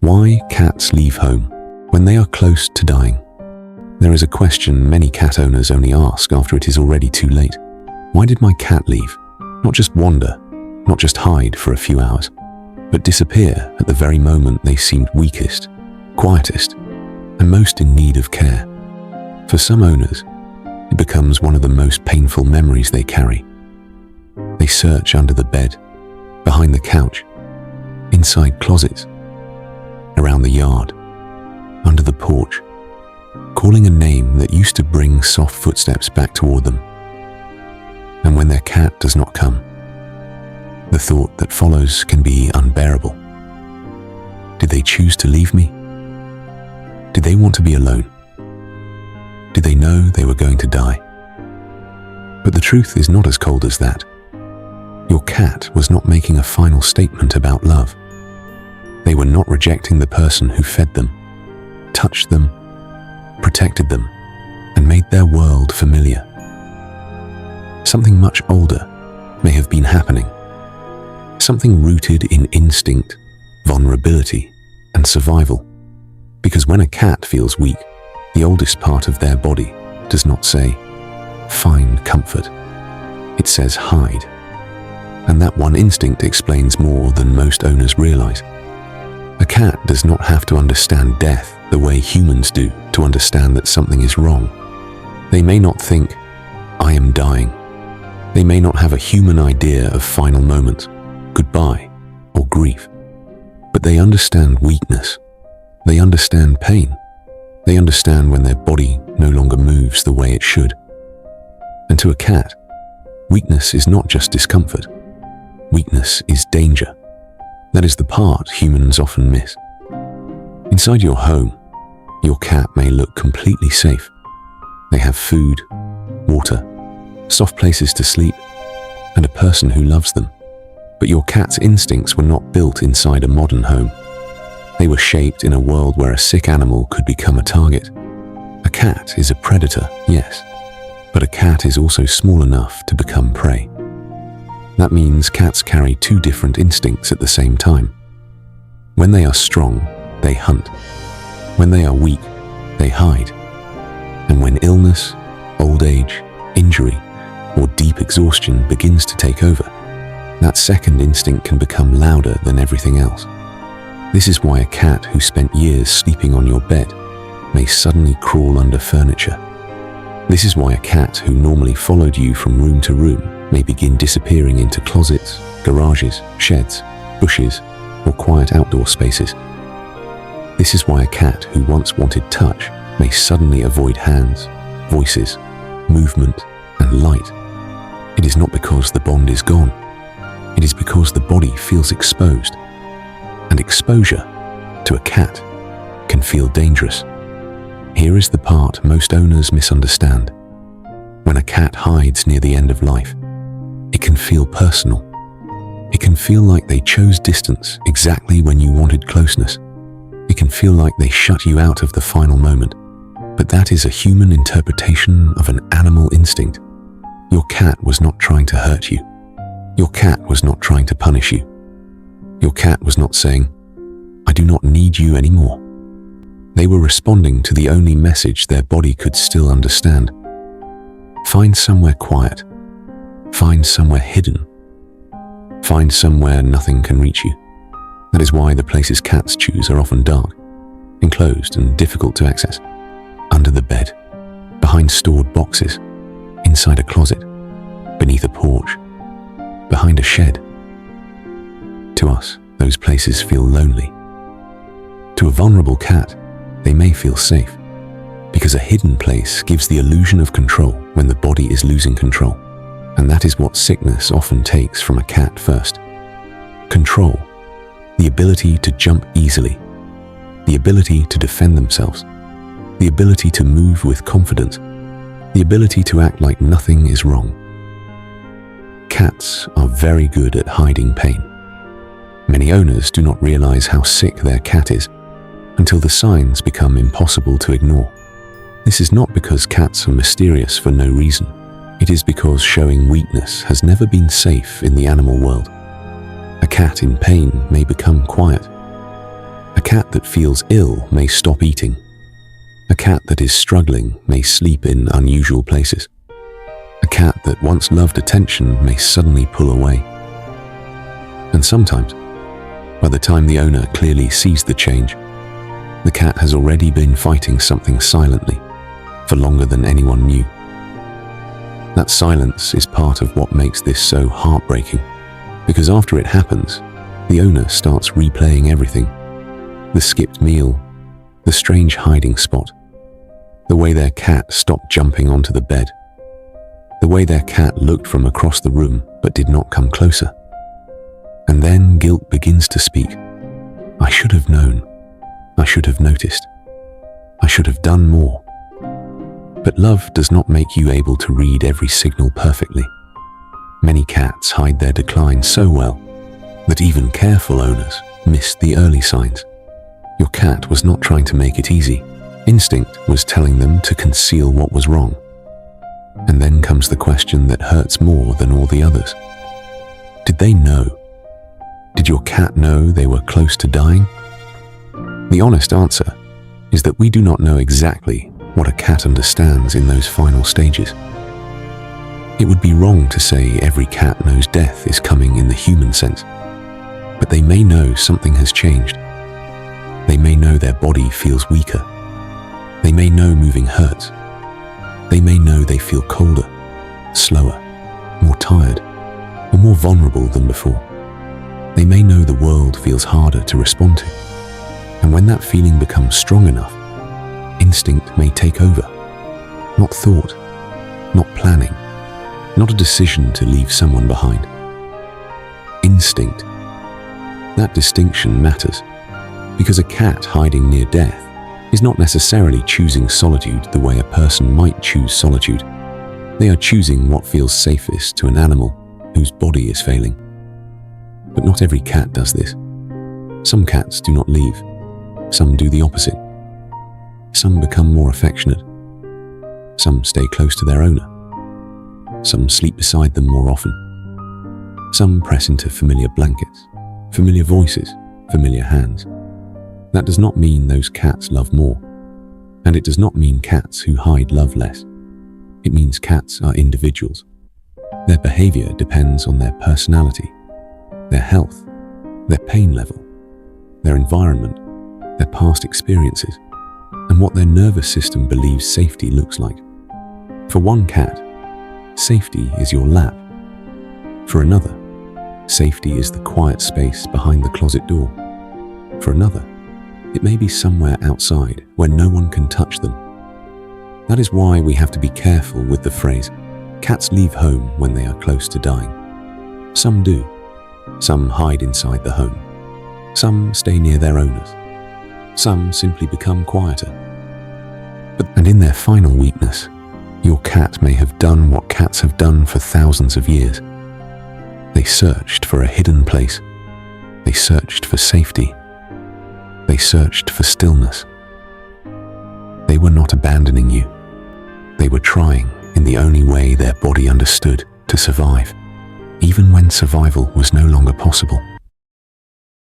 Why cats leave home when they are close to dying? There is a question many cat owners only ask after it is already too late. Why did my cat leave? Not just wander, not just hide for a few hours, but disappear at the very moment they seemed weakest, quietest, and most in need of care. For some owners, it becomes one of the most painful memories they carry. They search under the bed, behind the couch, inside closets, around the yard, under the porch, calling a name that used to bring soft footsteps back toward them. And when their cat does not come, the thought that follows can be unbearable. Did they choose to leave me? Did they want to be alone? Did they know they were going to die? But the truth is not as cold as that. Your cat was not making a final statement about love. They were not rejecting the person who fed them, touched them, protected them, and made their world familiar. Something much older may have been happening. Something rooted in instinct, vulnerability, and survival. Because when a cat feels weak, the oldest part of their body does not say, "Find comfort." It says, "Hide." And that one instinct explains more than most owners realize. A cat does not have to understand death the way humans do to understand that something is wrong. They may not think, "I am dying." They may not have a human idea of final moments, goodbye, or grief. But they understand weakness. They understand pain. They understand when their body no longer moves the way it should. And to a cat, weakness is not just discomfort. Weakness is danger. That is the part humans often miss. Inside your home, your cat may look completely safe. They have food, water, soft places to sleep, and a person who loves them. But your cat's instincts were not built inside a modern home. They were shaped in a world where a sick animal could become a target. A cat is a predator, yes, but a cat is also small enough to become prey. That means cats carry two different instincts at the same time. When they are strong, they hunt. When they are weak, they hide. And when illness, old age, injury, or deep exhaustion begins to take over, that second instinct can become louder than everything else. This is why a cat who spent years sleeping on your bed may suddenly crawl under furniture. This is why a cat who normally followed you from room to room may begin disappearing into closets, garages, sheds, bushes, or quiet outdoor spaces. This is why a cat who once wanted touch may suddenly avoid hands, voices, movement, and light. It is not because the bond is gone. It is because the body feels exposed. And exposure to a cat can feel dangerous. Here is the part most owners misunderstand. When a cat hides near the end of life, it can feel personal. It can feel like they chose distance exactly when you wanted closeness. It can feel like they shut you out of the final moment. But that is a human interpretation of an animal instinct. Your cat was not trying to hurt you. Your cat was not trying to punish you. Your cat was not saying, "I do not need you anymore." They were responding to the only message their body could still understand. Find somewhere quiet. Find somewhere hidden. Find somewhere nothing can reach you. That is why the places cats choose are often dark, enclosed and difficult to access. Under the bed, behind stored boxes, inside a closet, beneath a porch, behind a shed. To us, those places feel lonely. To a vulnerable cat, they may feel safe, because a hidden place gives the illusion of control when the body is losing control. And that is what sickness often takes from a cat first. Control, the ability to jump easily, the ability to defend themselves, the ability to move with confidence, the ability to act like nothing is wrong. Cats are very good at hiding pain. Many owners do not realize how sick their cat is until the signs become impossible to ignore. This is not because cats are mysterious for no reason. It is because showing weakness has never been safe in the animal world. A cat in pain may become quiet. A cat that feels ill may stop eating. A cat that is struggling may sleep in unusual places. A cat that once loved attention may suddenly pull away. And sometimes, by the time the owner clearly sees the change, the cat has already been fighting something silently for longer than anyone knew. That silence is part of what makes this so heartbreaking, because after it happens, the owner starts replaying everything. The skipped meal, the strange hiding spot, the way their cat stopped jumping onto the bed, the way their cat looked from across the room but did not come closer. And then guilt begins to speak. I should have known. I should have noticed. I should have done more. But love does not make you able to read every signal perfectly. Many cats hide their decline so well that even careful owners miss the early signs. Your cat was not trying to make it easy. Instinct was telling them to conceal what was wrong. And then comes the question that hurts more than all the others. Did they know? Did your cat know they were close to dying? The honest answer is that we do not know exactly what a cat understands in those final stages. It would be wrong to say every cat knows death is coming in the human sense, but they may know something has changed. They may know their body feels weaker. They may know moving hurts. They may know they feel colder, slower, more tired, or more vulnerable than before. They may know the world feels harder to respond to. And when that feeling becomes strong enough, instinct may take over. Not thought, not planning, not a decision to leave someone behind. Instinct. That distinction matters, because a cat hiding near death is not necessarily choosing solitude the way a person might choose solitude. They are choosing what feels safest to an animal whose body is failing. But not every cat does this. Some cats do not leave. Some do the opposite. Some become more affectionate. Some stay close to their owner. Some sleep beside them more often. Some press into familiar blankets, familiar voices, familiar hands. That does not mean those cats love more. And it does not mean cats who hide love less. It means cats are individuals. Their behavior depends on their personality, their health, their pain level, their environment, their past experiences, and what their nervous system believes safety looks like. For one cat, safety is your lap. For another, safety is the quiet space behind the closet door. For another, it may be somewhere outside where no one can touch them. That is why we have to be careful with the phrase, cats leave home when they are close to dying. Some do. Some hide inside the home. Some stay near their owners. Some simply become quieter. And in their final weakness, your cat may have done what cats have done for thousands of years. They searched for a hidden place. They searched for safety. They searched for stillness. They were not abandoning you. They were trying, in the only way their body understood, to survive, even when survival was no longer possible.